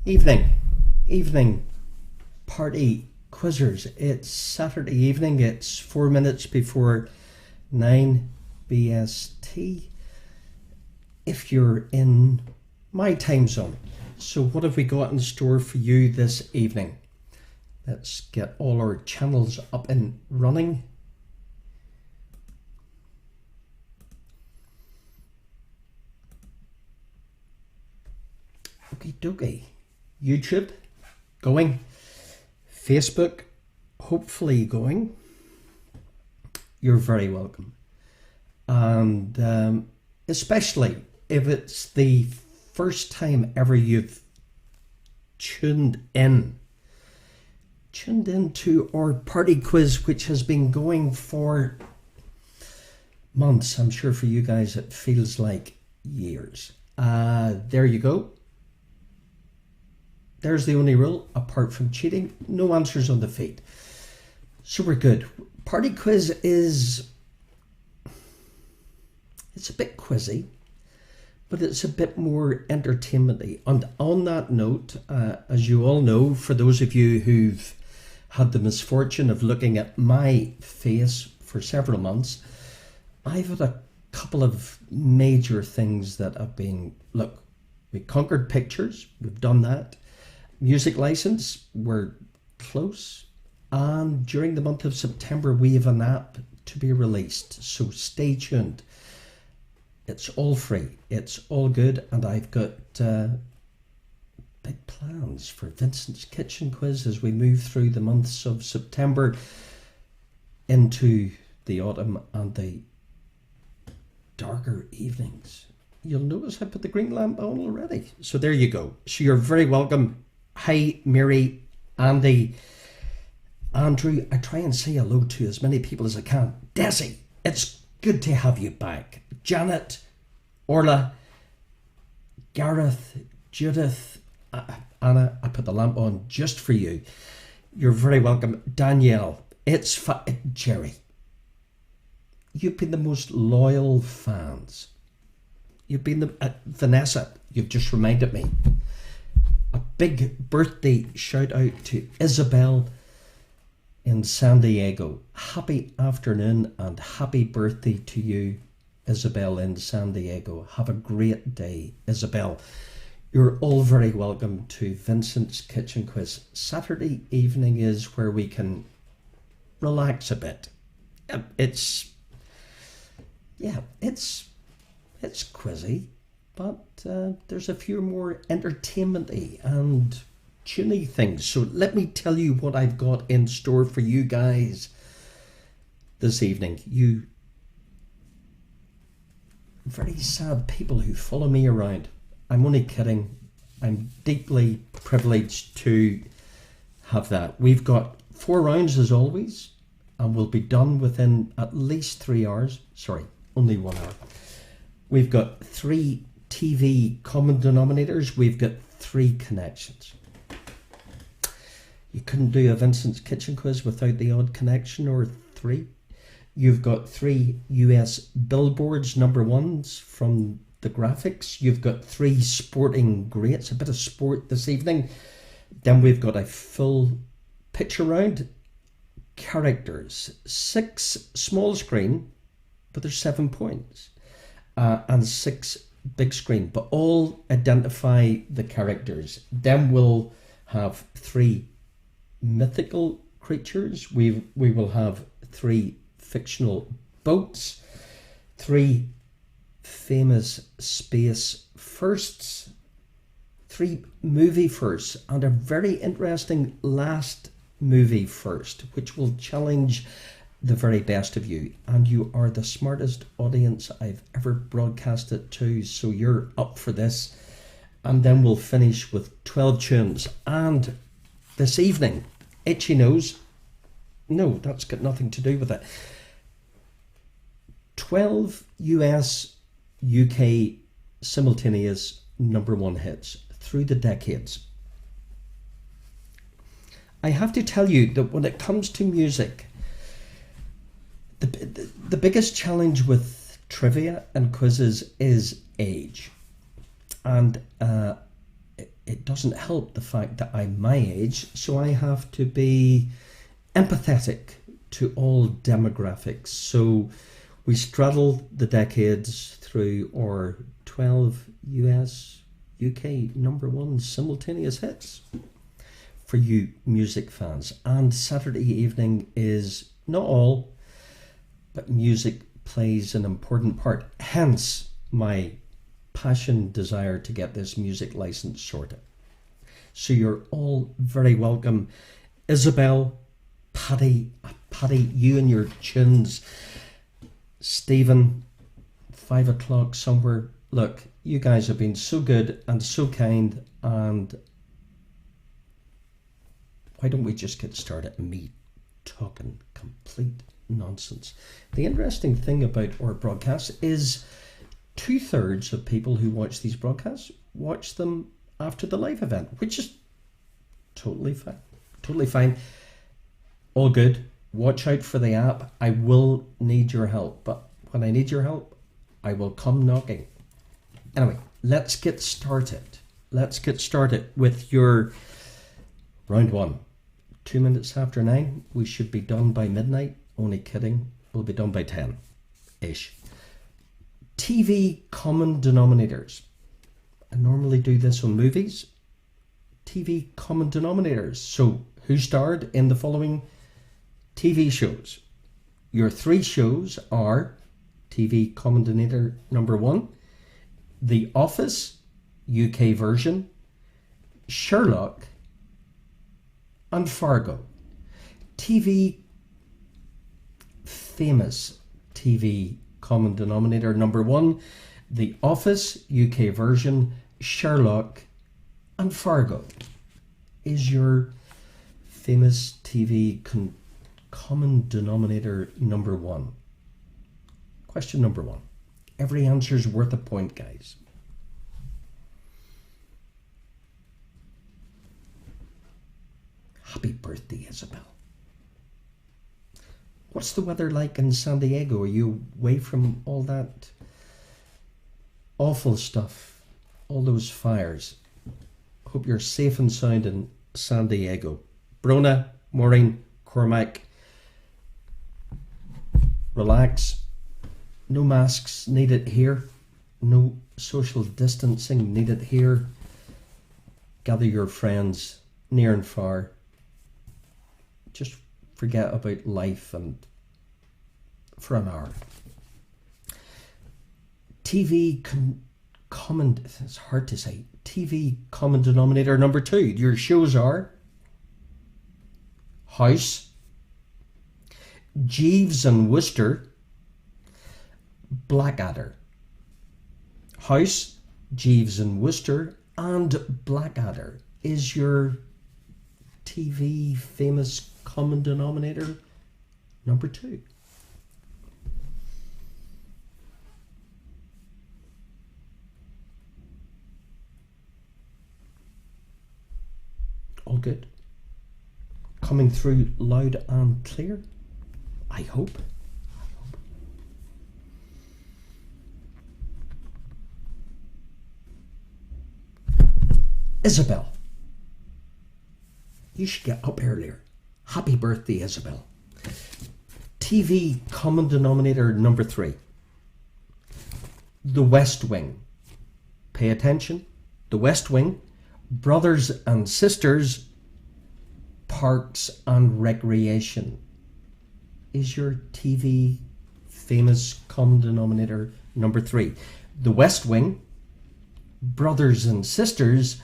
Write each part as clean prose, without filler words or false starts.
Evening party quizzers. It's Saturday evening. It's 4 minutes before 9 BST if you're in my time zone. So what have we got in store for you this evening? Let's get all our channels up and running. Okie dokie. YouTube going, Facebook hopefully going. You're very welcome, and especially if it's the first time ever you've tuned into our party quiz, which has been going for months. I'm sure for you guys it feels like years. There you go. There's the only rule, apart from cheating, no answers on the feed. So we're good. Party quiz it's a bit quizzy, but it's a bit more entertainment-y. And on that note, as you all know, for those of you who've had the misfortune of looking at my face for several months, I've had a couple of major things that have been, look, we conquered pictures, we've done that. Music license, we're close, and during the month of September we have an app to be released, so stay tuned. It's all free, it's all good, and I've got big plans for Vincent's Kitchen Quiz as we move through the months of September into the autumn and the darker evenings. You'll notice I put the green lamp on already, so there you go. So you're very welcome. Hi, Mary, Andy, Andrew. I try and say hello to as many people as I can. Desi, it's good to have you back. Janet, Orla, Gareth, Judith, Anna, I put the lamp on just for you. You're very welcome. Danielle, Jerry. You've been the most loyal fans. You've been Vanessa, you've just reminded me. A big birthday shout out to Isabel in San Diego. Happy afternoon and happy birthday to you, Isabel in San Diego. Have a great day, Isabel. You're all very welcome to Vincent's Kitchen Quiz. Saturday evening is where we can relax a bit. It's quizzy, but there's a few more entertainment-y and tuney things. So let me tell you what I've got in store for you guys this evening. You very sad people who follow me around. I'm only kidding. I'm deeply privileged to have that. We've got 4 rounds as always, and we'll be done within at least 3 hours. Sorry, only 1 hour. We've got 3 TV common denominators. We've got 3 connections. You couldn't do a Vincent's Kitchen Quiz without the odd connection or 3. You've got 3 US billboards #1s from the graphics. You've got 3 sporting greats, a bit of sport this evening. Then we've got a full picture round. Characters, 6 small screen, but there's 7 points. And 6 big screen, but all identify the characters. Then we'll have 3 mythical creatures. We will have 3 fictional boats, 3 famous space firsts, 3 movie firsts, and a very interesting last movie first, which will challenge the very best of you. And you are the smartest audience I've ever broadcasted to, so you're up for this. And then we'll finish with 12 tunes. And this evening, Itchy Nose, no, that's got nothing to do with it. 12 US, UK simultaneous #1 hits through the decades. I have to tell you that when it comes to music, the biggest challenge with trivia and quizzes is age. And it doesn't help the fact that I'm my age, so I have to be empathetic to all demographics. So we straddle the decades through our 12 US, UK number one simultaneous hits for you music fans. And Saturday evening is not all, but music plays an important part. Hence my passion, desire to get this music license sorted. So you're all very welcome. Isabel, Paddy, you and your tunes. Stephen, 5 o'clock somewhere. Look, you guys have been so good and so kind, and why don't we just get started? Me talking complete nonsense. The interesting thing about our broadcasts is 2/3 of people who watch these broadcasts watch them after the live event, which is totally fine. Totally fine. All good. Watch out for the app. I will need your help, but when I need your help, I will come knocking. Anyway, let's get started. Let's get started with your round one. 2 minutes after 9. We should be done by midnight. Only kidding. We'll be done by 10-ish. TV common denominators. I normally do this on movies. TV common denominators. So, who starred in the following TV shows? Your 3 shows are TV common denominator number 1, The Office, UK version, Sherlock, and Fargo. Famous TV common denominator number 1, The Office, UK version, Sherlock, and Fargo is your famous TV common denominator number 1. Question number 1. Every answer is worth a point, guys. Happy birthday, Isabel. What's the weather like in San Diego? Are you away from all that awful stuff, all those fires? Hope you're safe and sound in San Diego. Brona, Maureen, Cormac, relax. No masks needed here. No social distancing needed here. Gather your friends near and far. Just forget about life and for an hour. Common, it's hard to say. TV common denominator number 2. Your shows are House, Jeeves and Wooster, Blackadder. House, Jeeves and Wooster, and Blackadder is your TV famous common denominator number 2. All good. Coming through loud and clear, I hope. Isabel, you should get up earlier. Happy birthday, Isabel. TV common denominator number 3. The West Wing. Pay attention. The West Wing, Brothers and Sisters, Parks and Recreation is your TV famous common denominator number 3. The West Wing, Brothers and Sisters,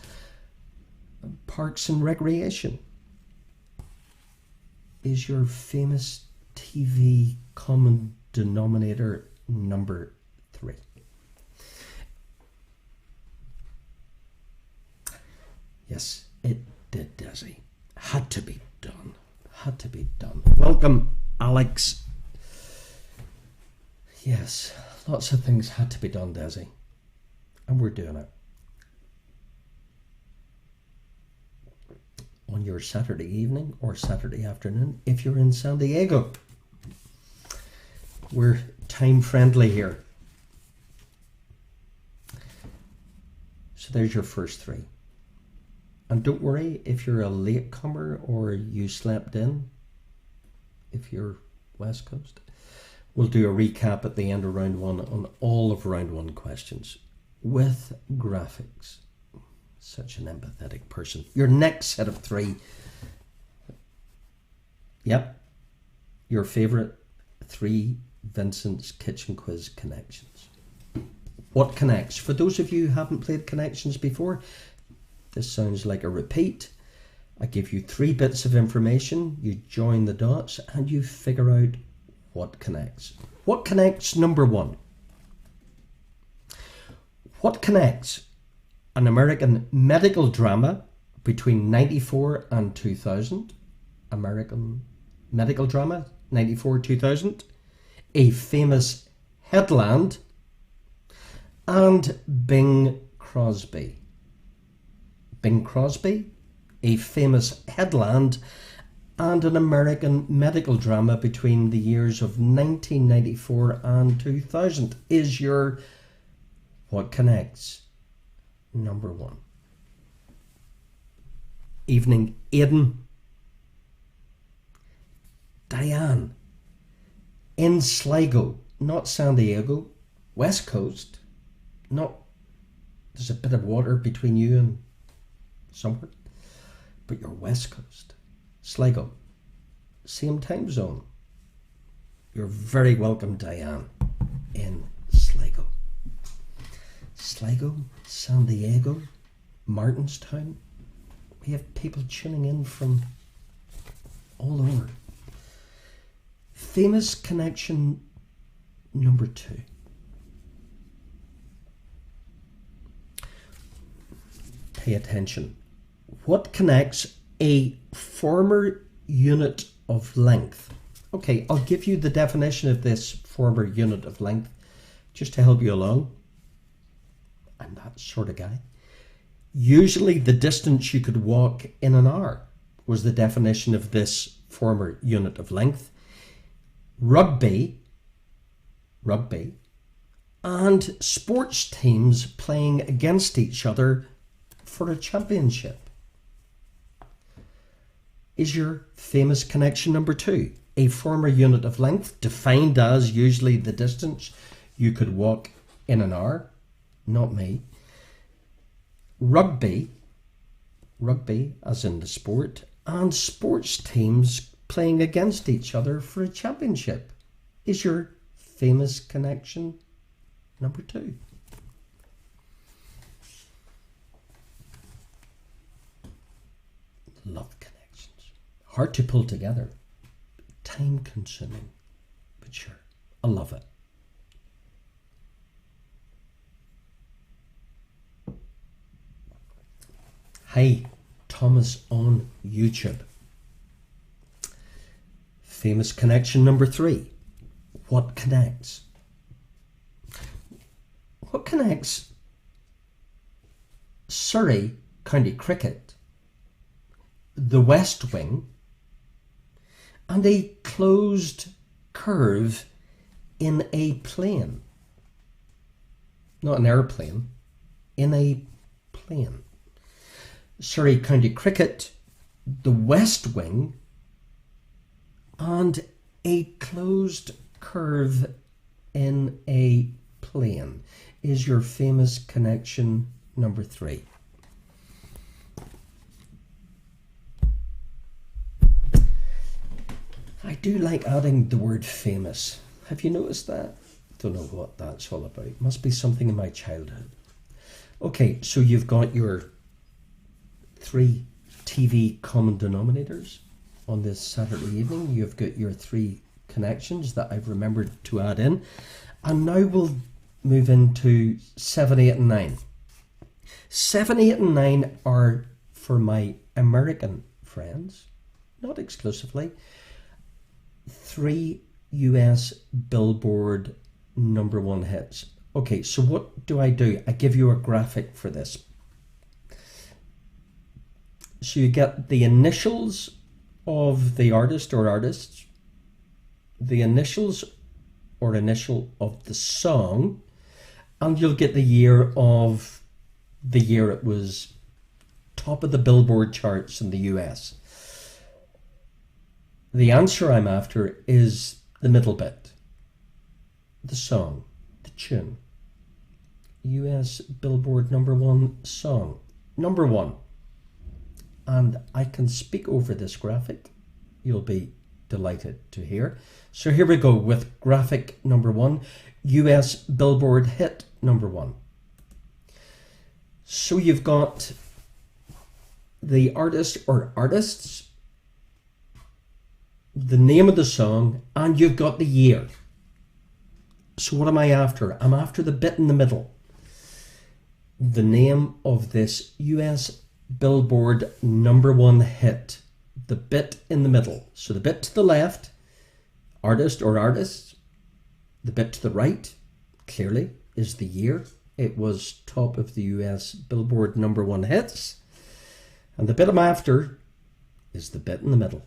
Parks and Recreation is your famous TV common denominator number 3. Yes, it did, Desi. Had to be done. Had to be done. Welcome, Alex. Yes, lots of things had to be done, Desi. And we're doing it. On your Saturday evening or Saturday afternoon if you're in San Diego. We're time friendly here. So there's your first 3. And don't worry if you're a latecomer or you slept in, if you're West Coast. We'll do a recap at the end of round one on all of round one questions with graphics. Such an empathetic person. Your next set of three. Yep. Your favourite three Vincent's Kitchen Quiz connections. What connects? For those of you who haven't played connections before, this sounds like a repeat. I give you 3 bits of information, you join the dots, and you figure out what connects. What connects? Number 1. What connects an American medical drama between 94 and 2000? American medical drama, 94-2000. A famous headland. And Bing Crosby. Bing Crosby, a famous headland, and an American medical drama between the years of 1994 and 2000 is your what connects number 1. Evening, Aidan. Diane. In Sligo, not San Diego, West Coast. Not, there's a bit of water between you and somewhere, but you're West Coast. Sligo, same time zone. You're very welcome, Diane, in Sligo. Sligo, San Diego, Martinstown. We have people tuning in from all over. Famous connection number 2. Pay attention. What connects a former unit of length? Okay, I'll give you the definition of this former unit of length just to help you along. I'm that sort of guy. Usually the distance you could walk in an hour was the definition of this former unit of length. Rugby, and sports teams playing against each other for a championship is your famous connection number 2. A former unit of length defined as usually the distance you could walk in an hour. Not me. Rugby as in the sport, and sports teams playing against each other for a championship is your famous connection number 2. Love connections. Hard to pull together. Time consuming. But sure, I love it. Hi, Thomas on YouTube. Famous connection number 3. What connects? What connects Surrey County Cricket, the West Wing, and a closed curve in a plane? Not an airplane, in a plane. Surrey County Cricket, the West Wing, and a closed curve in a plane is your famous connection number 3. I do like adding the word famous. Have you noticed that? Don't know what that's all about. Must be something in my childhood. Okay, so you've got your 3 TV common denominators on this Saturday evening. You've got your 3 connections that I've remembered to add in. And now we'll move into 7, 8 and 9. 7, 8 and 9 are for my American friends, not exclusively. 3 US Billboard number 1 hits. Okay, so what do? I give you a graphic for this. So you get the initials of the artist or artists, the initials or initial of the song, and you'll get the year it was top of the Billboard charts in the US? The answer I'm after is the middle bit. The song, the tune. US Billboard #1 song. Number 1. And I can speak over this graphic. You'll be delighted to hear. So here we go with graphic #1, US Billboard hit #1. So you've got the artist or artists, the name of the song, and you've got the year. So what am I after? I'm after the bit in the middle. The name of this US Billboard #1 hit. The bit in the middle. So the bit to the left, artist or artists. The bit to the right, clearly, is the year. It was top of the US Billboard #1 hits. And the bit I'm after is the bit in the middle.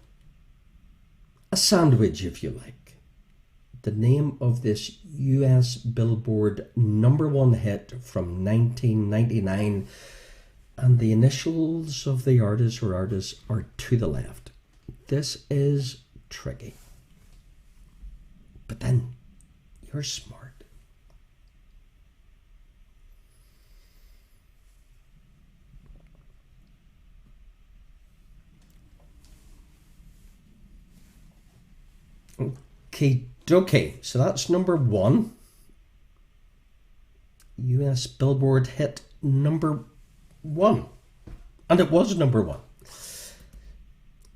A sandwich, if you like. The name of this US Billboard #1 hit from 1999, and the initials of the artist or artists are to the left. This is tricky. But then, you're smart. Okay, so that's #1. US Billboard hit #1. And it was #1.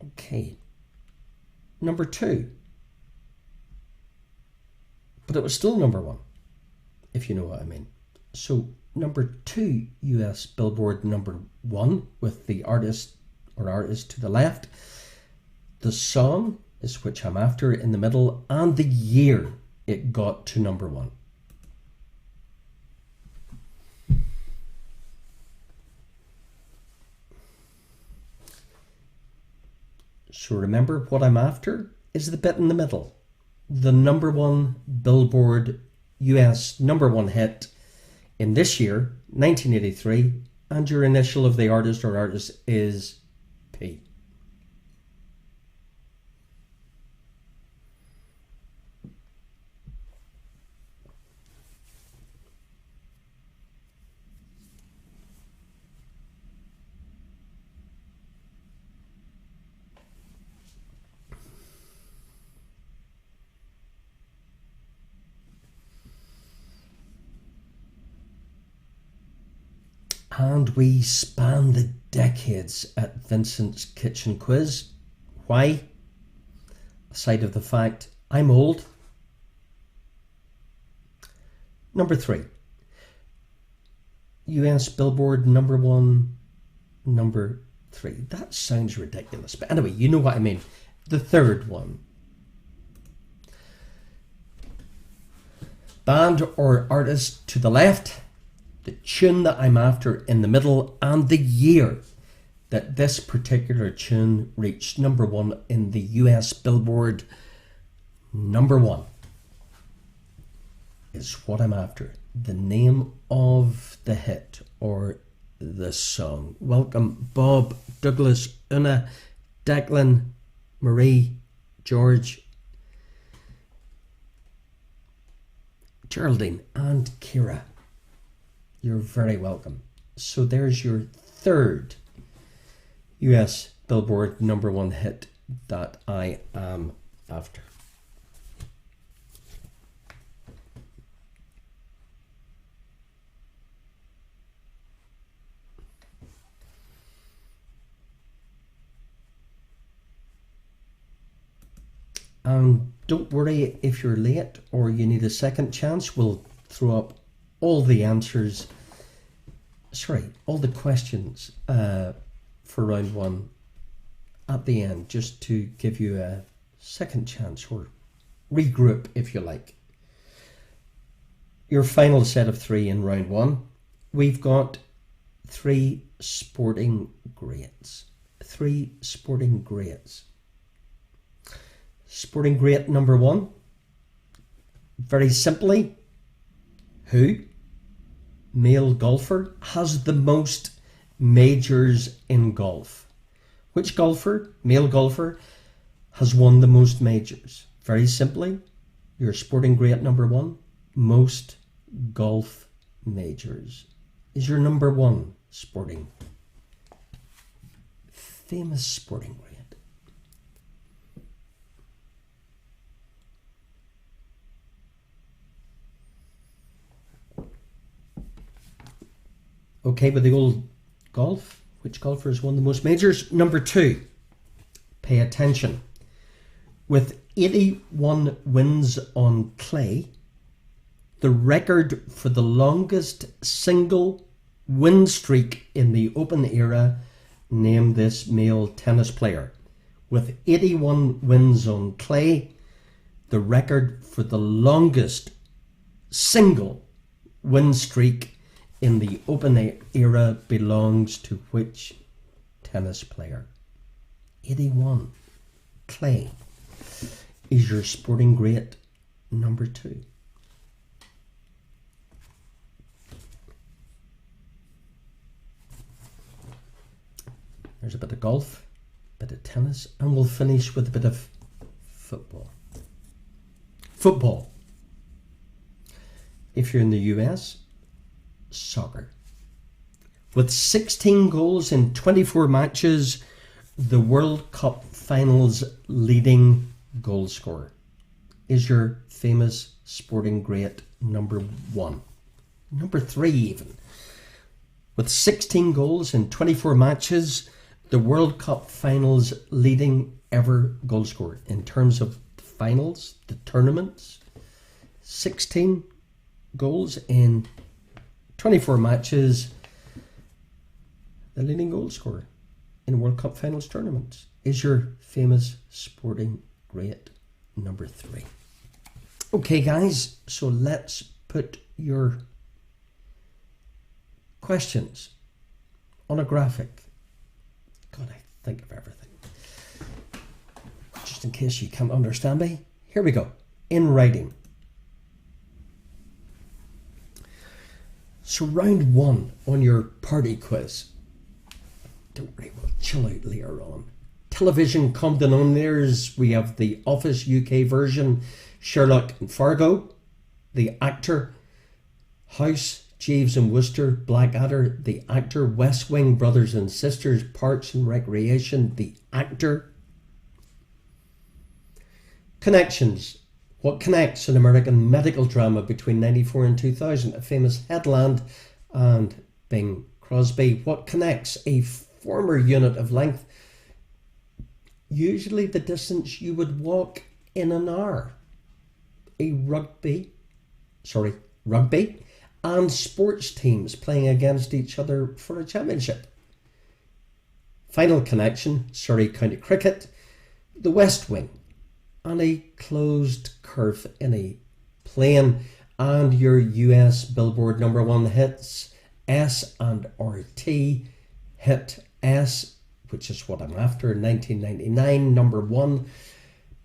Okay. #2. But it was still #1, if you know what I mean. So #2 US Billboard #1 with the artist or artist to the left. The song is which I'm after in the middle, and the year it got to #1. So remember, what I'm after is the bit in the middle. The #1 Billboard US #1 hit in this year, 1983, and your initial of the artist or artist is P. And we span the decades at Vincent's Kitchen Quiz. Why? Aside of the fact I'm old. #3. US Billboard #1, #3. That sounds ridiculous. But anyway, you know what I mean. The third one. Band or artist to the left. The tune that I'm after in the middle, and the year that this particular tune reached #1 in the US Billboard #1 is what I'm after. The name of the hit or the song. Welcome Bob, Douglas, Una, Declan, Marie, George, Geraldine and Kira. You're very welcome. So there's your third US Billboard #1 hit that I am after. And don't worry if you're late or you need a second chance. We'll throw up all the answers, all the questions for round 1 at the end, just to give you a second chance or regroup if you like. Your final set of 3 in round 1. We've got 3 sporting greats. 3 sporting greats. Sporting great #1. Very simply, who? Male golfer has the most majors in golf. Which golfer, male golfer, has won the most majors? Very simply, your sporting great number one, most golf majors. Is your number one sporting, famous sporting great? Okay, with the old golf, which golfer has won the most majors? Number two, pay attention. With 81 wins on clay, the record for the longest single win streak in the Open era, name this male tennis player. With 81 wins on clay, the record for the longest single win streak in the Open era belongs to which tennis player? 81. Clay is your sporting great number two. There's a bit of golf, a bit of tennis, and we'll finish with a bit of football. Football. If you're in the US, soccer. With 16 goals in 24 matches, the World Cup finals leading goal scorer is your famous sporting great number one. Number three even. With 16 goals in 24 matches, the World Cup finals leading ever goal scorer. In terms of the finals, the tournaments, 16 goals in 24 matches, the leading goal scorer in World Cup finals tournaments is your famous sporting great number three. Okay guys, so let's put your questions on a graphic. God, I think of everything. Just in case you can't understand me, here we go. In writing. So round one on your party quiz. Don't worry, we'll chill out later on. Television commentators, we have the Office UK version, Sherlock and Fargo. The actor, House, Jeeves and Wooster, Blackadder. The actor, West Wing, Brothers and Sisters, Parks and Recreation. The actor. Connections. What connects an American medical drama between 94 and 2000? A famous headland and Bing Crosby. What connects a former unit of length? Usually the distance you would walk in an hour. A rugby and sports teams playing against each other for a championship. Final connection, Surrey County Cricket, the West Wing, and a closed curve in a plane, and your US Billboard number one hits, S and RT, hit S, which is what I'm after, 1999, number one,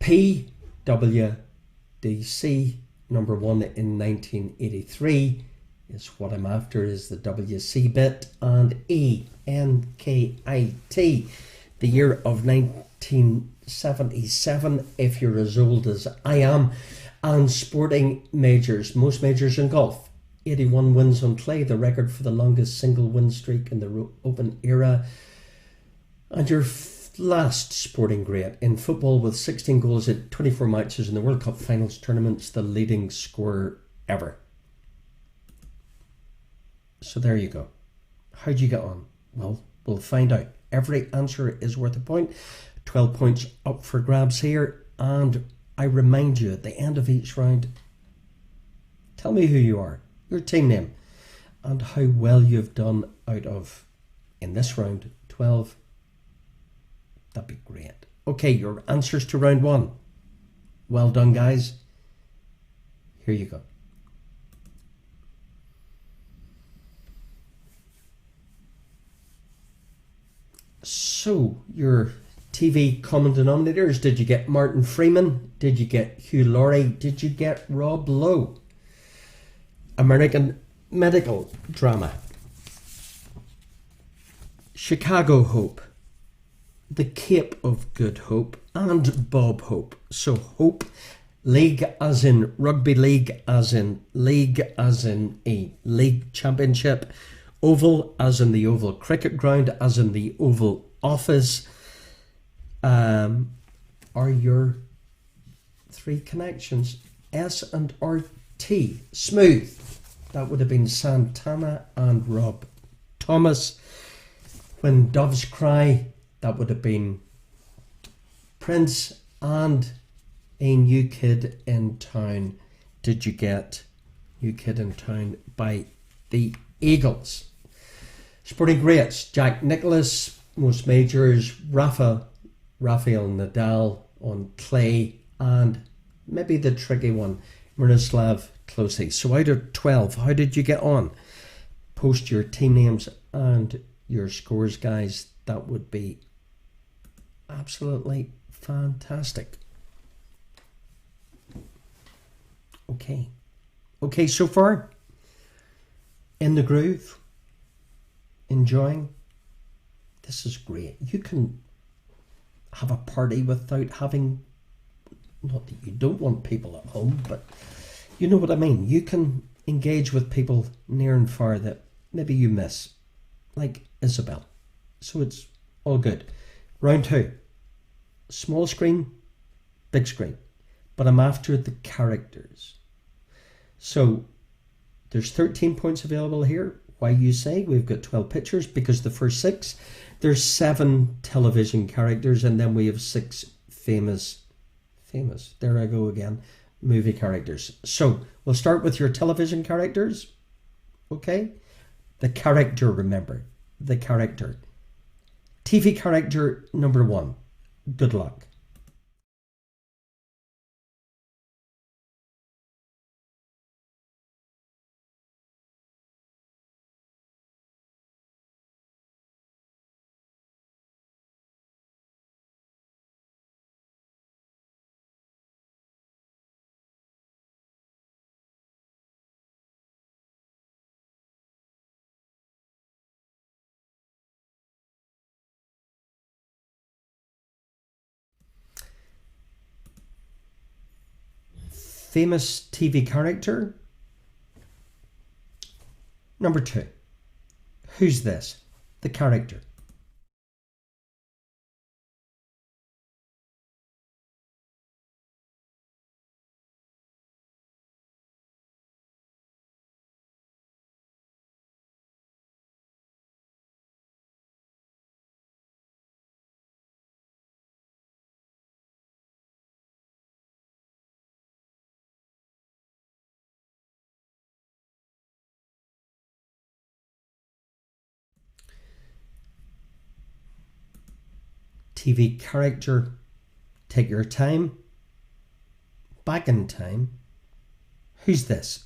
PWDC, number one in 1983, is what I'm after, is the WC bit, and ENKIT, the year of 1977, if you're as old as I am, and sporting majors, most majors in golf, 81 wins on clay, the record for the longest single win streak in the Open era, and your last sporting great in football with 16 goals at 24 matches in the World Cup finals tournaments, the leading scorer ever. So there you go. How'd you get on? Well, we'll find out. Every answer is worth a point. 12 points up for grabs here. And I remind you at the end of each round, tell me who you are, your team name, and how well you've done out of, in this round, 12. That'd be great. Okay, your answers to round one. Well done, guys. Here you go. So, your TV common denominators, did you get Martin Freeman? Did you get Hugh Laurie? Did you get Rob Lowe? American medical drama. Chicago Hope, the Cape of Good Hope, and Bob Hope. So Hope, league as in rugby league, as in league as in a league championship, oval as in the oval cricket ground, as in the Oval Office, are your three connections. S and RT. Smooth, that would have been Santana and Rob Thomas. When Doves Cry, that would have been Prince and A New Kid in Town. Did you get New Kid in Town by the Eagles? Sporting greats, Jack Nicklaus, most majors, Rafael Nadal on clay, and maybe the tricky one, Miroslav Klose. So out of 12, how did you get on? Post your team names and your scores, guys. That would be absolutely fantastic. Okay, so far in the groove, enjoying. This is great. You can have a party without having, not that you don't want people at home, but you know what I mean. You can engage with people near and far that maybe you miss, like Isabel. So it's all good. Round 2, small screen, big screen, but I'm after the characters. So there's 13 points available here. Why, you say? We've got 12 pictures because the first 6, there's 7 television characters, and then we have 6 famous, there I go again, movie characters. So we'll start with your television characters. Okay? The character, remember. The character. TV character number 1. Good luck. Famous TV character number 2. Who's this? The character. TV character. Take your time. Back in time. Who's this?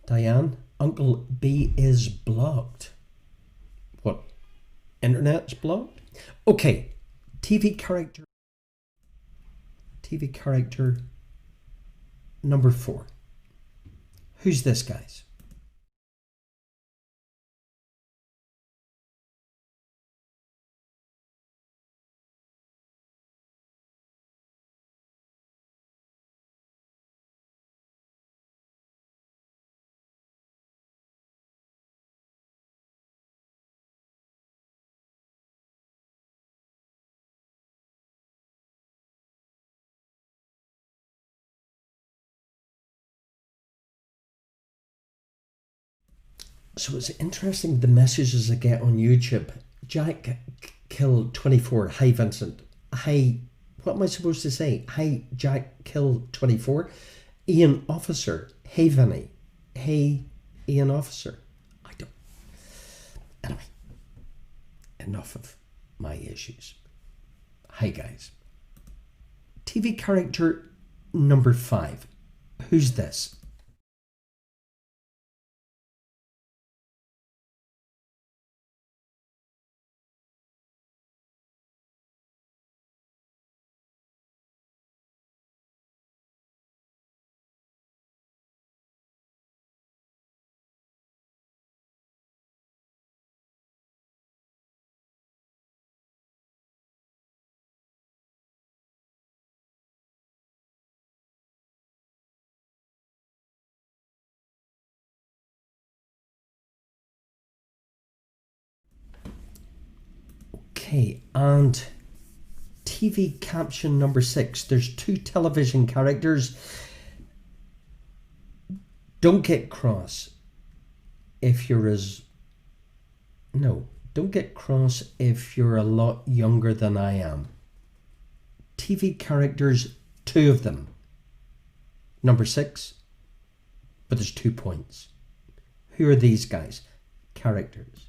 Diane, Uncle B is blocked. What? Internet's blocked? Okay, TV character. TV character number 4. Who's this, guys? So it's interesting the messages I get on YouTube. Jack killed 24. Hi Vincent. Hi, what am I supposed to say? Hi Jack killed 24. Ian Officer. Hey Vinny. Hey Ian Officer. I don't enough of my issues. Hi guys. TV character number 5. Who's this? Okay, and TV caption number 6. There's 2 television characters. Don't get cross if you're as... No, don't get cross if you're a lot younger than I am. TV characters, 2 of them. Number 6, but there's 2 points. Who are these guys? Characters.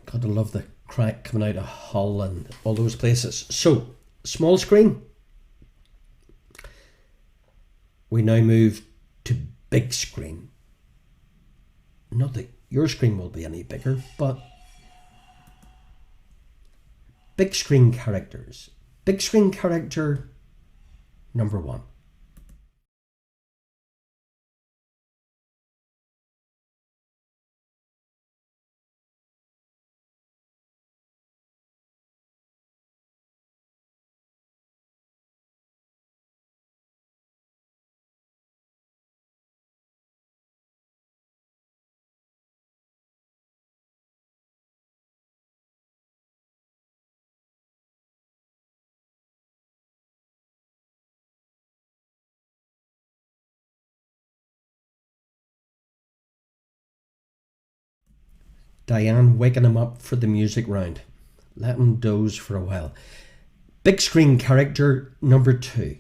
Gotta love the crack coming out of Hull and all those places. So, small screen. We now move to big screen. Not that your screen will be any bigger, but big screen characters. Big screen character number 1. Diane waking him up for the music round. Let him doze for a while. Big screen character number 2.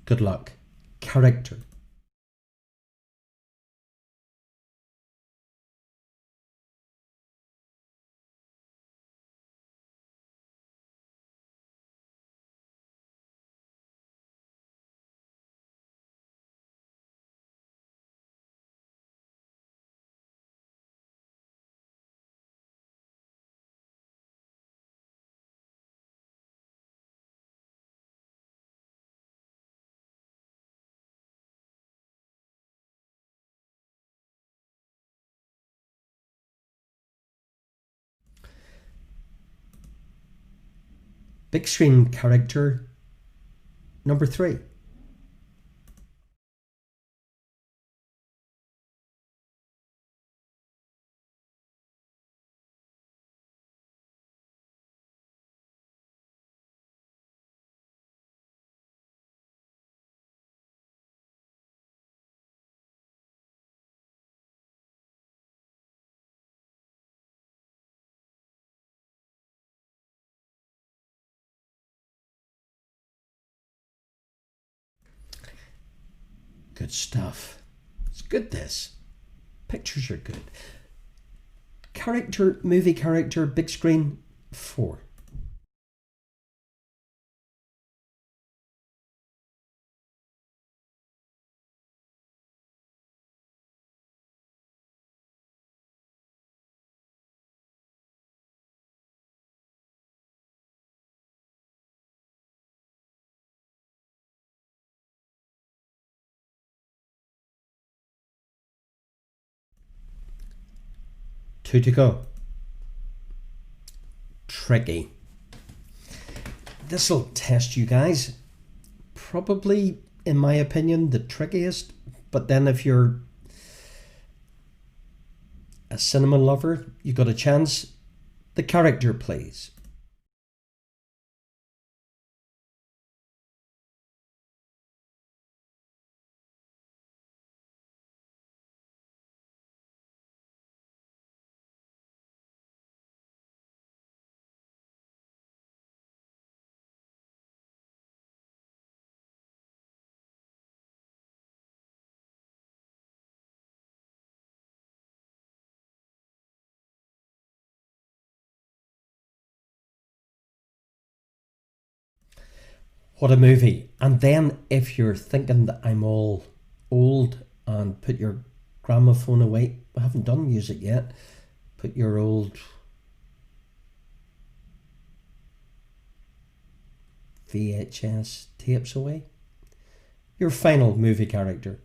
Good luck. Character. Big screen character number 3. Good stuff. It's good, this. Pictures are good. Character, movie character, big screen, 4. Two to go. Tricky. This'll test you guys. probably, in my opinion, the trickiest. But then if you're a cinema lover, you got a chance. The character, please. What a movie. And then if you're thinking that I'm all old and put your gramophone away, I haven't done music yet. Put your old VHS tapes away. Your final movie character.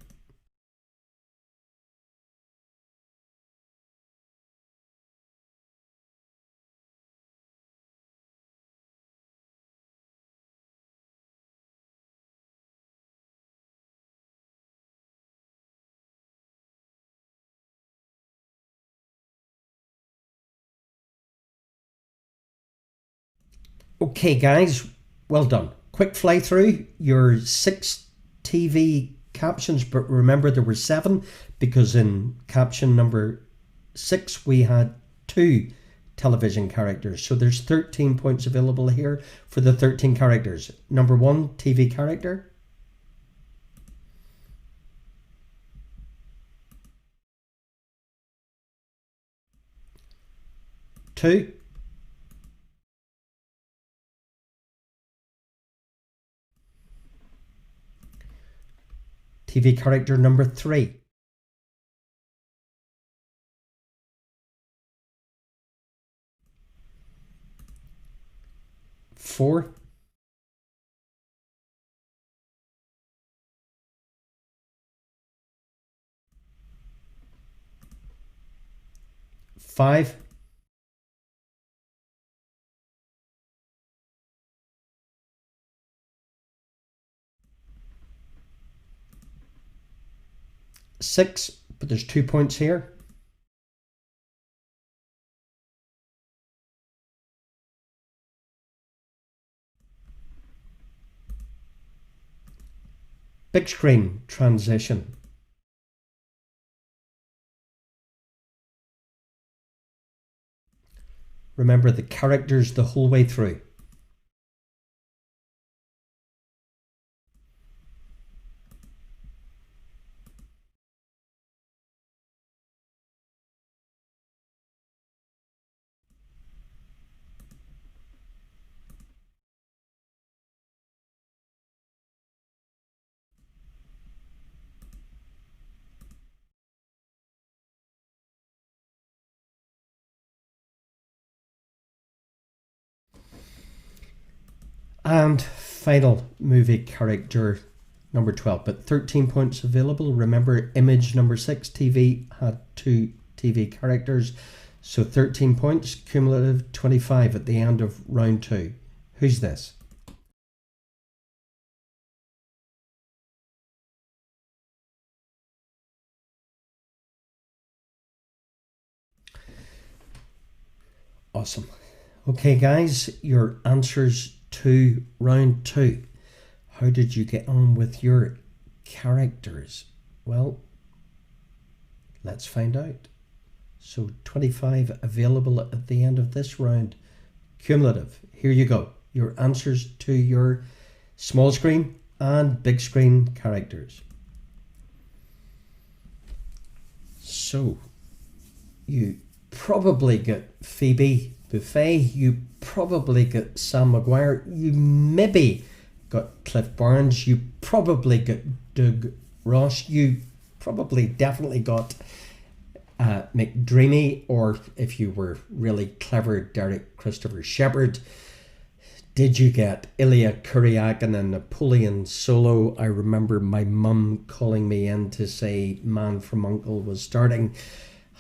Okay, guys, well done. Quick fly through your 6 TV captions, but remember there were 7 because in caption number 6 we had 2 television characters. So there's 13 points available here for the 13 characters. Number 1, TV character. 2, TV character number 3. 4, 5, 6, but there's 2 points here. 'Big screen transition. Remember the characters the whole way through. And final movie character number 12, but 13 points available. Remember, image number 6, TV, had 2 TV characters, so 13 points, cumulative 25 at the end of round 2. Who's this? Awesome. Okay, guys, your answers to round 2. How did you get on with your characters? Well, let's find out. So 25 available at the end of this round. Cumulative. Here you go. Your answers to your small screen and big screen characters. So you probably get Phoebe Buffay, you probably get Sam Maguire, you maybe got Cliff Barnes, you probably got Doug Ross, you probably definitely got McDreamy, or if you were really clever, Derek Christopher Shepherd. Did you get Ilya Kuryakin and Napoleon Solo? I remember my mum calling me in to say Man from U.N.C.L.E. was starting.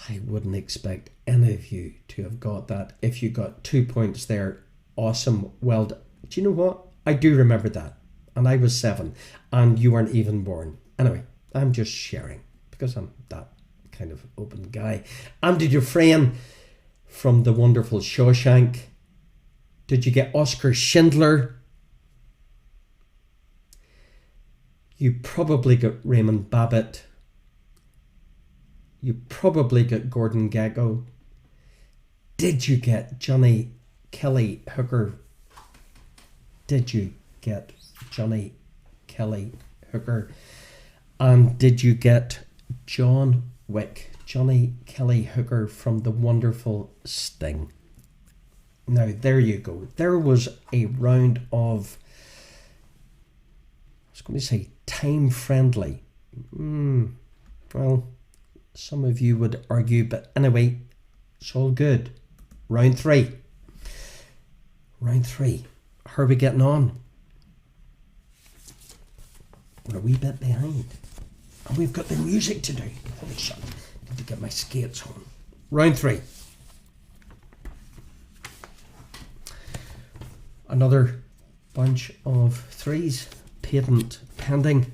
I wouldn't expect any of you to have got that. If you got 2 points there, awesome. Well, do you know what? I do remember that. and I was 7, and you weren't even born. Anyway, I'm just sharing because I'm that kind of open guy. And did you refrain from the wonderful Shawshank? Did you get Oscar Schindler? You probably got Raymond Babbitt. You probably got Gordon Gekko. Did you get Johnny Kelly Hooker? Did you get Johnny Kelly Hooker? And did you get John Wick, Johnny Kelly Hooker from the wonderful Sting? Now, there you go. There was a round of, I was going to say, time-friendly. Well, some of you would argue, but anyway, it's all good. Round 3. Round 3. How are we getting on? We're a wee bit behind. And we've got the music to do. Holy shit. Need to get my skates on. Round 3. Another bunch of 3s. Patent pending.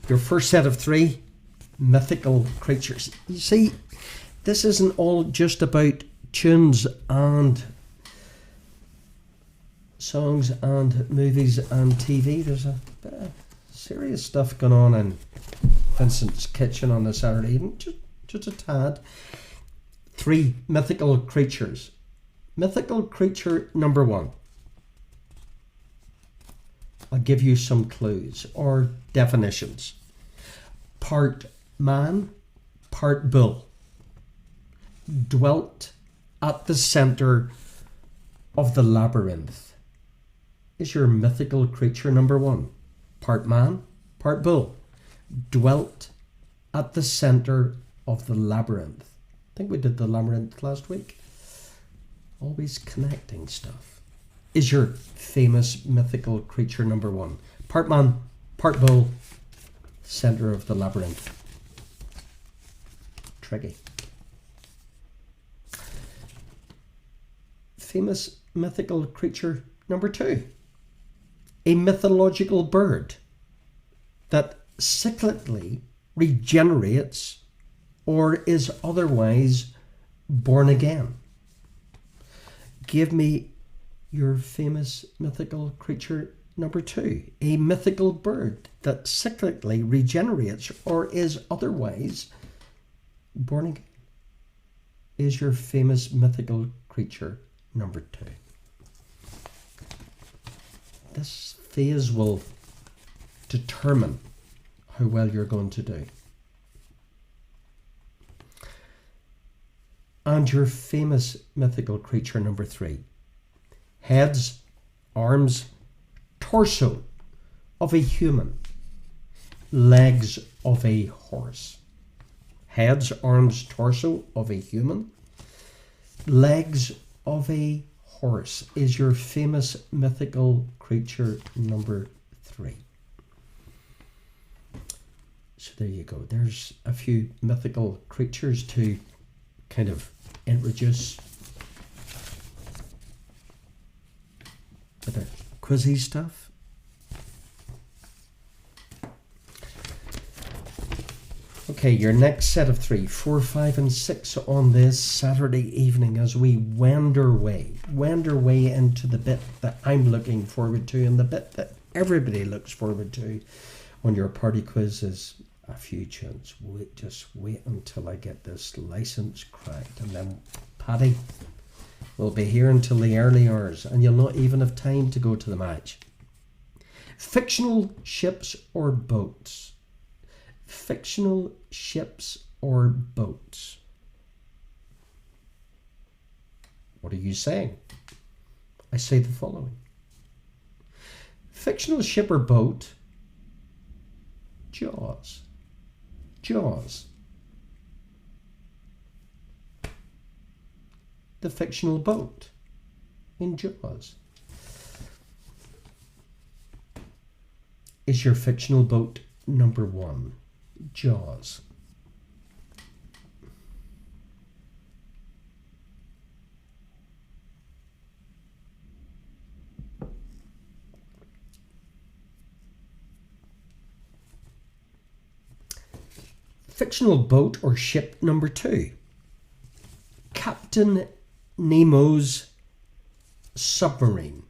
Your first set of 3 mythical creatures. You see, this isn't all just about tunes and songs and movies and TV. There's a bit of serious stuff going on in Vincent's kitchen on a Saturday evening. Just a tad. 3 mythical creatures. Mythical creature number 1. I'll give you some clues or definitions. Part man, part bull. Dwelt at the centre of the labyrinth. Is your mythical creature number 1. Part man, part bull. Dwelt at the centre of the labyrinth. I think we did the labyrinth last week. Always connecting stuff. Is your famous mythical creature number 1. Part man, part bull, centre of the labyrinth. Tricky. Famous mythical creature number 2. A mythological bird that cyclically regenerates or is otherwise born again. Give me your famous mythical creature number 2. A mythical bird that cyclically regenerates or is otherwise born again. Is your famous mythical creature number 2. This phase will determine how well you're going to do. And your famous mythical creature number 3. Heads, arms, torso of a human, legs of a horse. Heads, arms, torso of a human, legs of a horse is your famous mythical creature number 3. So there you go. There's a few mythical creatures to kind of introduce with the quizzy stuff. Okay, your next set of 3, 4, 5 and 6 on this Saturday evening as we wend our way into the bit that I'm looking forward to and the bit that everybody looks forward to on your party quiz is a few tunes. Just wait until I get this license cracked and then Paddy will be here until the early hours and you'll not even have time to go to the match. Fictional ships or boats? Fictional ships or boats? What are you saying? I say the following. Fictional ship or boat? Jaws. Jaws. The fictional boat in Jaws. Is your fictional boat number 1 Jaws? Fictional boat or ship number 2. Captain Nemo's submarine.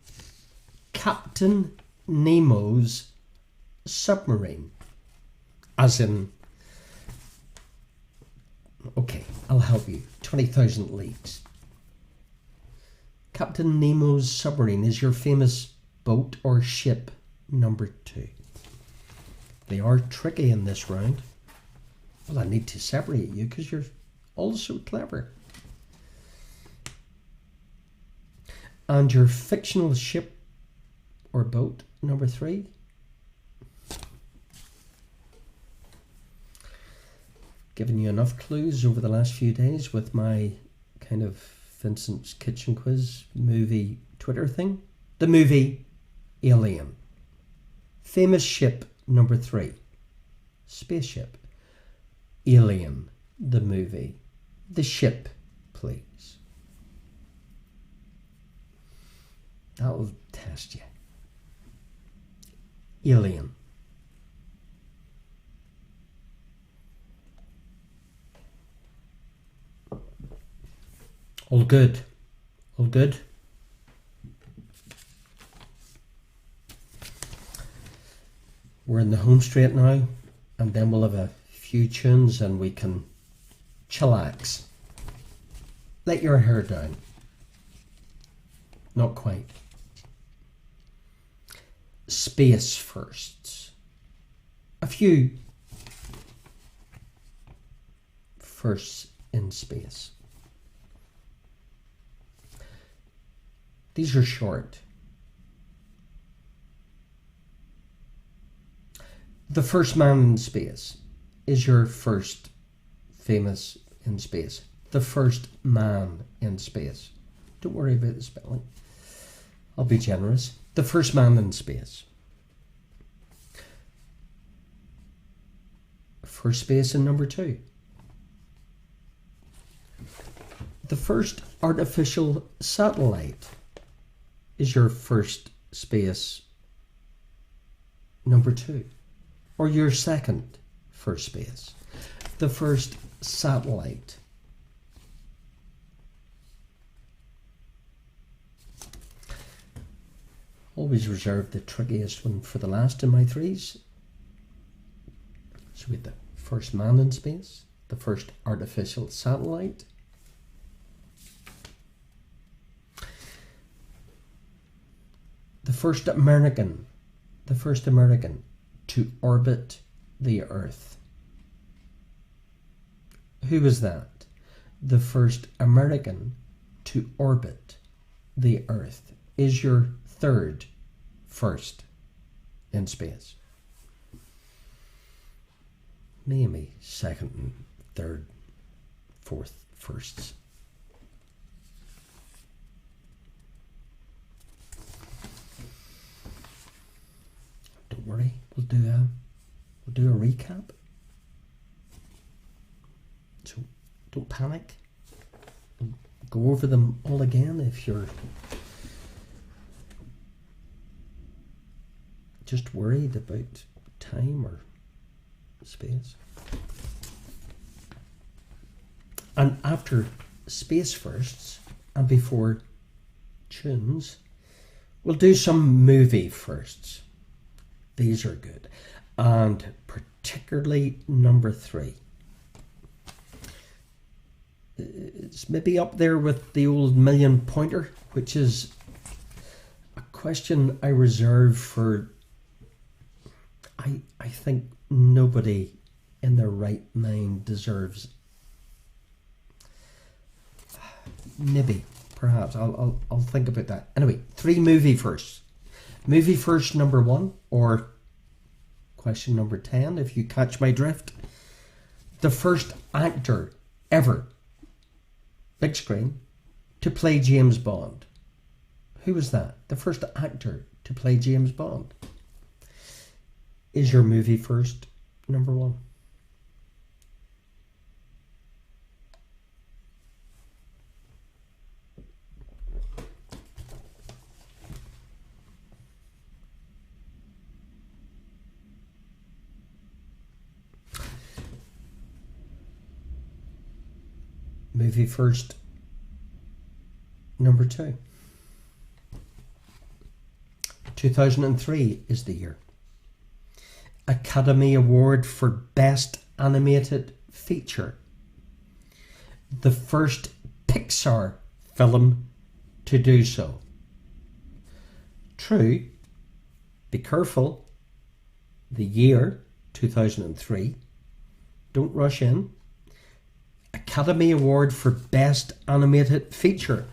Captain Nemo's submarine. As in, okay, I'll help you. 20,000 leagues. Captain Nemo's submarine is your famous boat or ship number 2. They are tricky in this round. Well, I need to separate you because you're all so clever. And your fictional ship or boat number 3. Given you enough clues over the last few days with my kind of Vincent's Kitchen Quiz movie Twitter thing. The movie Alien. Famous ship number 3. Spaceship. Alien, the movie. The ship, please. That'll test you. Alien. All good. All good. We're in the home straight now, and then we'll have a few tunes and we can chillax. Let your hair down. Not quite. Space firsts. A few firsts in space. These are short. The first man in space is your first famous in space. The first man in space. Don't worry about the spelling. I'll be generous. The first man in space. First space in number 2. The first artificial satellite is your first space number 2. Or your second first space. The first satellite. Always reserve the trickiest one for the last in my 3s. So we had the first man in space, the first artificial satellite, the first American to orbit the Earth. Who was that? The first American to orbit the Earth is your third first in space. Maybe second and third, fourth firsts. Don't worry, we'll do a recap. So don't panic. We'll go over them all again if you're just worried about time or space. And after space firsts and before tunes, we'll do some movie firsts. These are good. And particularly number 3. It's maybe up there with the old million pointer, which is a question I reserve for, I think nobody in their right mind deserves. Maybe, perhaps, I'll think about that. Anyway, 3 movie firsts. Movie first number 1, or question number 10, if you catch my drift. The first actor ever, big screen, to play James Bond. Who was that? The first actor to play James Bond. Is your movie first number 1? movie first, number 2. 2003 is the year. Academy Award for Best Animated Feature. The first Pixar film to do so. True, be careful, the year 2003, don't rush in. Academy Award for Best Animated Feature.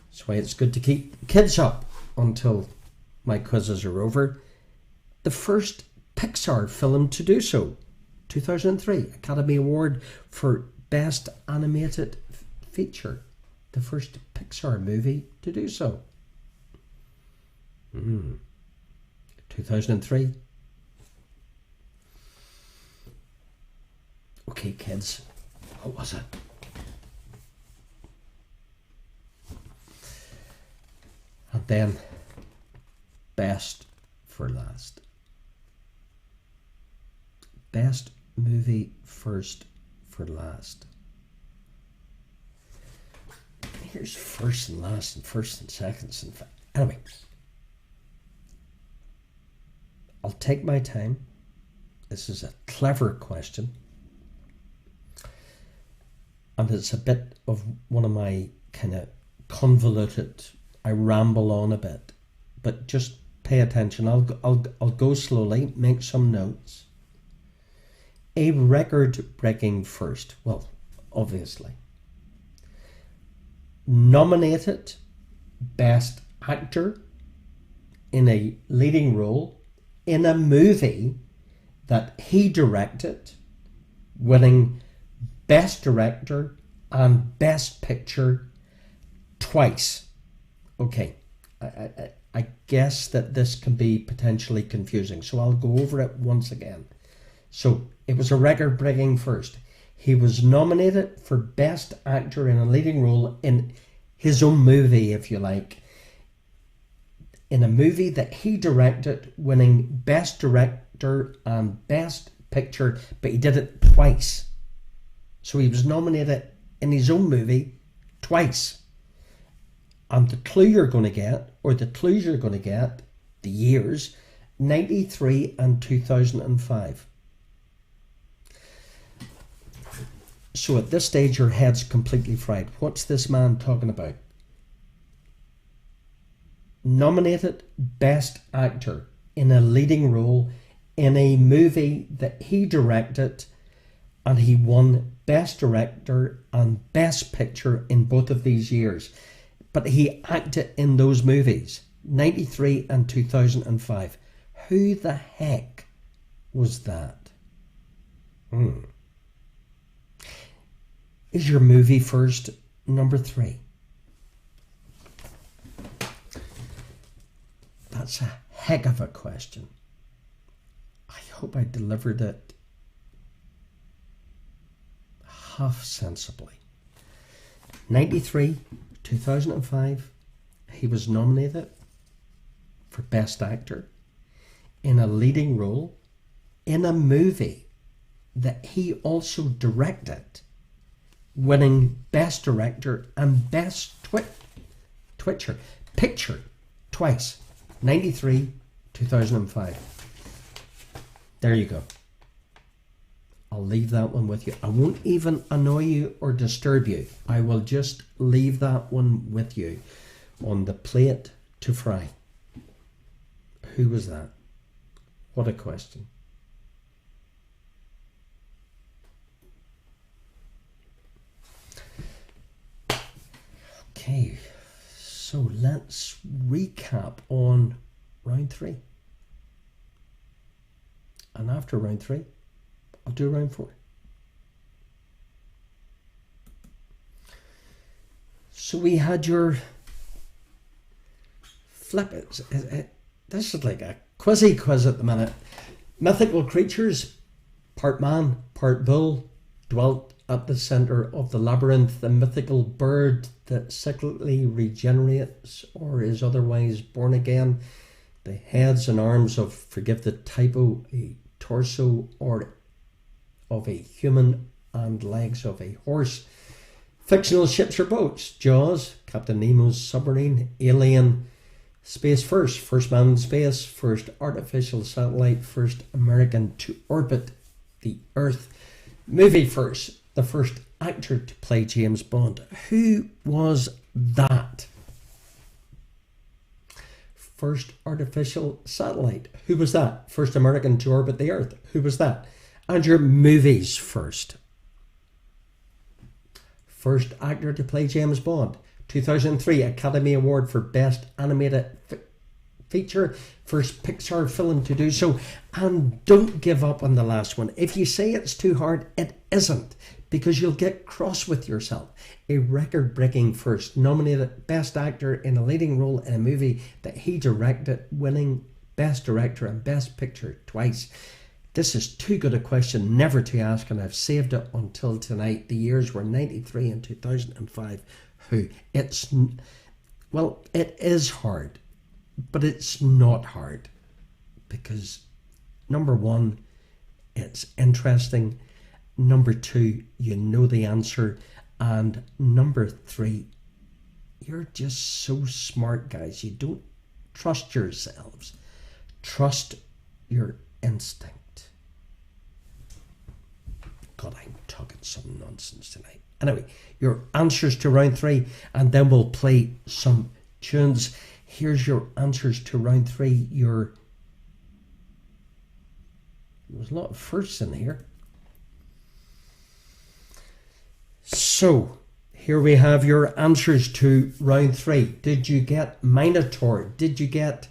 That's why it's good to keep kids up until my quizzes are over. The first Pixar film to do so. 2003, Academy Award for Best Animated Feature. The first Pixar movie to do so. 2003. Okay, kids, what was it? And then, best for last. Best movie first for last. Here's first and last and first and seconds. Anyway, I'll take my time. This is a clever question. And it's a bit of one of my kind of convoluted, I ramble on a bit. But just pay attention. I'll go slowly, make some notes. A record-breaking first. Well, obviously. Nominated Best Actor in a leading role in a movie that he directed, winning Best Director and Best Picture twice. Okay, I guess that this can be potentially confusing, so I'll go over it once again. So it was a record-breaking first. He was nominated for Best Actor in a leading role in his own movie, if you like, in a movie that he directed, winning Best Director and Best Picture, but he did it twice. So he was nominated in his own movie twice. And the clue you're going to get, or the clues you're going to get, the years, 93 and 2005. So at this stage, your head's completely fried. What's this man talking about? Nominated Best Actor in a leading role in a movie that he directed, and he won Best Director and Best Picture in both of these years. But he acted in those movies, 93 and 2005. Who the heck was that? Is your movie first number 3? That's a heck of a question. I hope I delivered it half sensibly. 93, 2005, he was nominated for Best Actor in a leading role in a movie that he also directed, winning Best Director and Best Picture twice. 93, 2005. There you go. I'll leave that one with you. I won't even annoy you or disturb you. I will just leave that one with you on the plate to fry. Who was that? What a question. Okay, so let's recap on round 3. And after round 3, I'll do round 4. So we had your flip it. This is like a quizzy quiz at the minute. Mythical creatures, part man, part bull, dwelt at the centre of the labyrinth. The mythical bird that cyclically regenerates or is otherwise born again. The heads and arms of, forgive the typo, a torso or of a human and legs of a horse. Fictional ships or boats: Jaws, Captain Nemo's submarine, Alien, Space First, First Man in Space, First Artificial Satellite, First American to Orbit the Earth, Movie First, the first actor to play James Bond. Who was that? First Artificial Satellite. Who was that? First American to Orbit the Earth. Who was that? And your movies first. First actor to play James Bond. 2003 Academy Award for Best Animated Feature. First Pixar film to do so. And don't give up on the last one. If you say it's too hard, it isn't, because you'll get cross with yourself. A record-breaking first, nominated Best Actor in a Leading Role in a Movie that he directed, winning Best Director and Best Picture twice. This is too good a question never to ask, and I've saved it until tonight. The years were 93 and 2005. Who? Well, it is hard, but it's not hard, because number one, it's interesting. Number two, you know the answer. And number three, you're just so smart, guys. You don't trust yourselves. Trust your instinct. God, I'm talking some nonsense tonight. Anyway, your answers to round three, and then we'll play some tunes. Here's your answers to round three. There's a lot of firsts in here. So, here we have your answers to round three. Did you get Minotaur? Did you get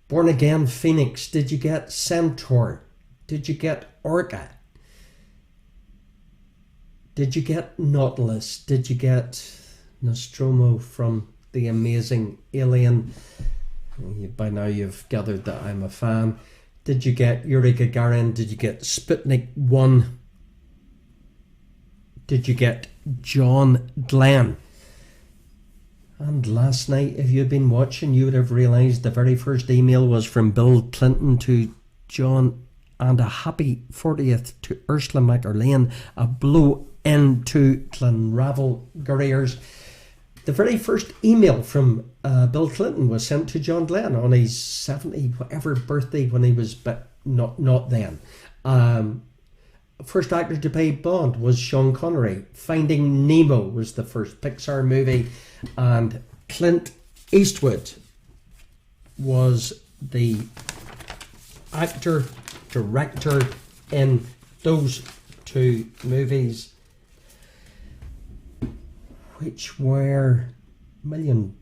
Born Again Phoenix? Did you get Centaur? Did you get Orca? Did you get Nautilus? Did you get Nostromo from The Amazing Alien? By now you've gathered that I'm a fan. Did you get Yuri Gagarin? Did you get Sputnik 1? Did you get John Glenn? And last night, if you'd been watching, you would have realised the very first email was from Bill Clinton to John, and a happy 40th to Ursula McErlane, a blow into Clanravel Guerriers. The very first email from Bill Clinton was sent to John Glenn on his 70 whatever birthday, when he was, but not then. First actor to play Bond was Sean Connery. Finding Nemo was the first Pixar movie, and Clint Eastwood was the actor, director in those two movies, which were $1 Million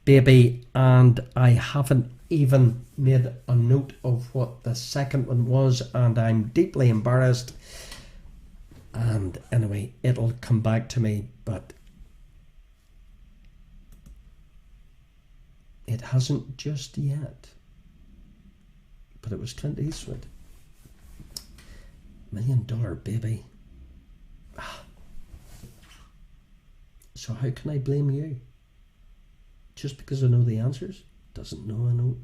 Baby, and I haven't even made a note of what the second one was, and I'm deeply embarrassed. And anyway, it'll come back to me, but it hasn't just yet. But it was Clint Eastwood. $1 Million Baby. So how can I blame you? Just because I know the answers? Doesn't know I know.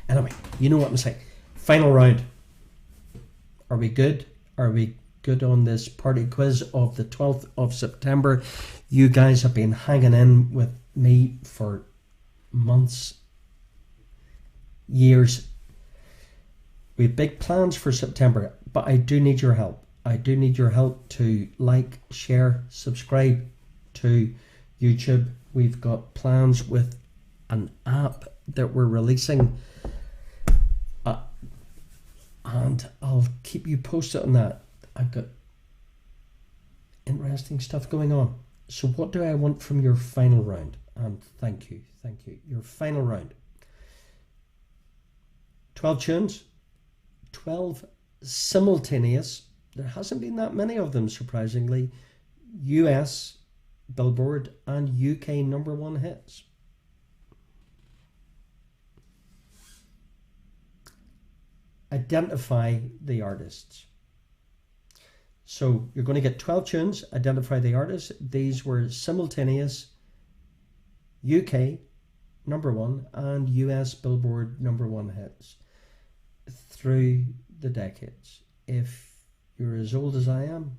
Anyway, you know what I'm saying. Final round. Are we good? Are we good on this party quiz of the 12th of September? You guys have been hanging in with me for months, years. We have big plans for September, but I do need your help. I do need your help to like, share, subscribe to YouTube. We've got plans with an app that we're releasing, and I'll keep you posted on that. I've got interesting stuff going on. So what do I want from your final round? And thank you. Your final round. 12 tunes, 12 simultaneous. There hasn't been that many of them, surprisingly. US Billboard and UK #1 hits. Identify the artists. So you're going to get 12 tunes, identify the artists. These were simultaneous UK #1 and US Billboard #1 hits through the decades. If you're as old as I am,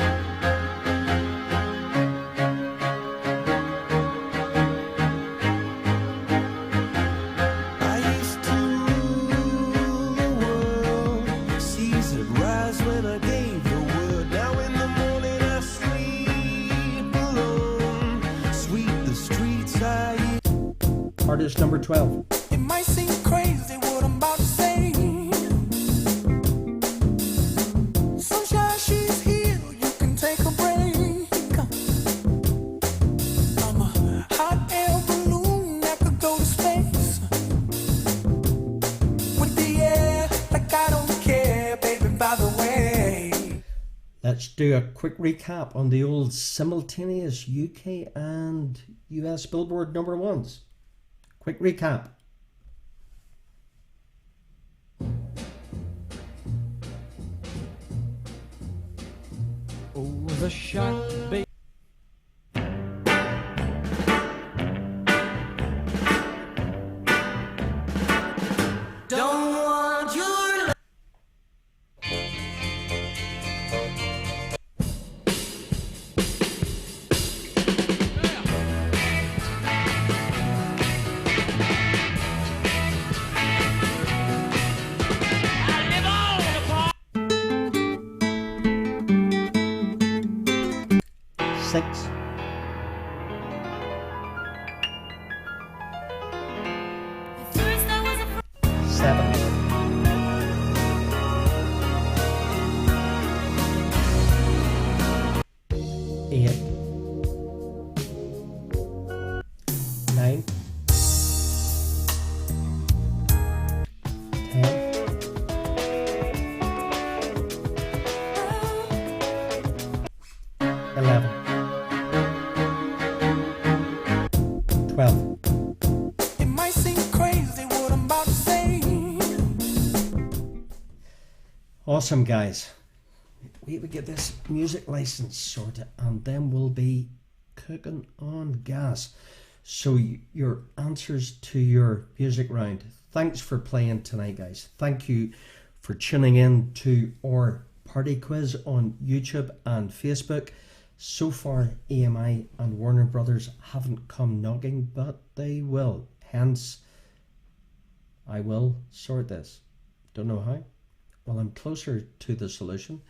Artist number 12. It might seem crazy what I'm about to say. Sunshine, she's here, you can take a break. I'm a hot air balloon that could go to space. With the air, like I don't care, baby, by the way. Let's do a quick recap on the old simultaneous UK and US Billboard number ones. Quick recap. Oh, the shot, baby. Don't want your love. Six. First I was afraid. Seven. Eight. Nine. 10. 11. 12. It might seem crazy what I'm about to say. Awesome, guys. We get this music license sorted and then we'll be cooking on gas. So your answers to your music round. Thanks for playing tonight, guys. Thank you for tuning in to our party quiz on YouTube and Facebook. So far, AMI and Warner Brothers haven't come knocking, but they will. Hence, I will sort this. Don't know how. Well, I'm closer to the solution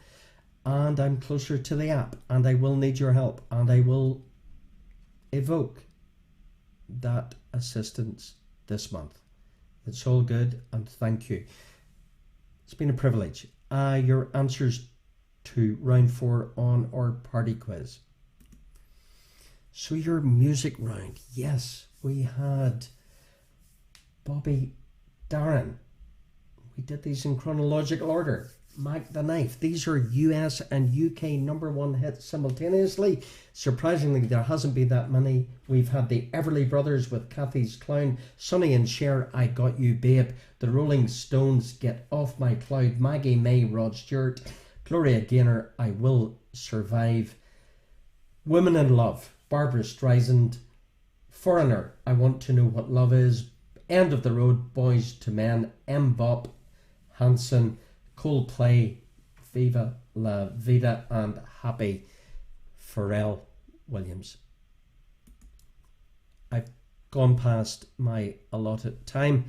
and I'm closer to the app and I will need your help and I will evoke that assistance this month. It's all good and thank you. It's been a privilege. Your answers to round 4 on our party quiz. So your music round, yes, we had Bobby Darin. We did these in chronological order. Mac the Knife. These are US and UK number 1 hits simultaneously. Surprisingly, there hasn't been that many. We've had the Everly Brothers with Kathy's Clown, Sonny and Cher, I Got You Babe, the Rolling Stones, Get Off My Cloud, Maggie May, Rod Stewart, Gloria Gaynor, I Will Survive, Women in Love, Barbara Streisand, Foreigner, I Want to Know What Love Is, End of the Road, Boys to Men, Mbop, Hanson, Coldplay, Viva La Vida, and Happy, Pharrell Williams. I've gone past my allotted time,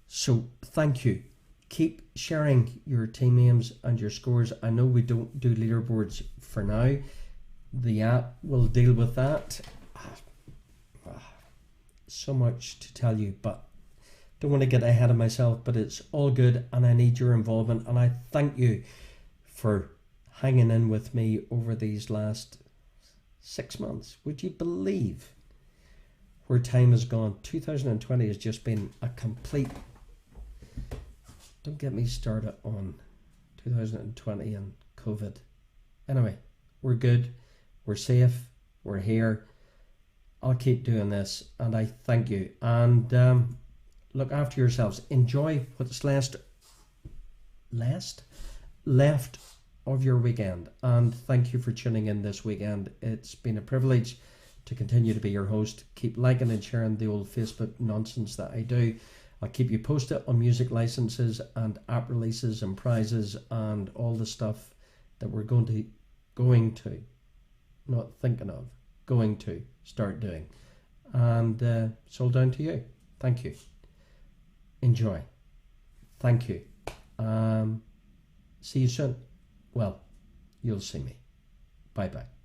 so thank you. Keep sharing your team names and your scores. I know we don't do leaderboards for now. The app will deal with that. So much to tell you, but don't want to get ahead of myself, but it's all good and I need your involvement and I thank you for hanging in with me over these last 6 months. Would you believe where time has gone? 2020 has just been a complete... Don't get me started on 2020 and COVID. Anyway, we're good, we're safe, we're here. I'll keep doing this and I thank you. And look after yourselves. Enjoy what's left of your weekend. And thank you for tuning in this weekend. It's been a privilege to continue to be your host. Keep liking and sharing the old Facebook nonsense that I do. I'll keep you posted on music licenses and app releases and prizes and all the stuff that we're going to start doing. And it's all down to you. Thank you. Enjoy. Thank you. See you soon. Well, you'll see me. Bye bye.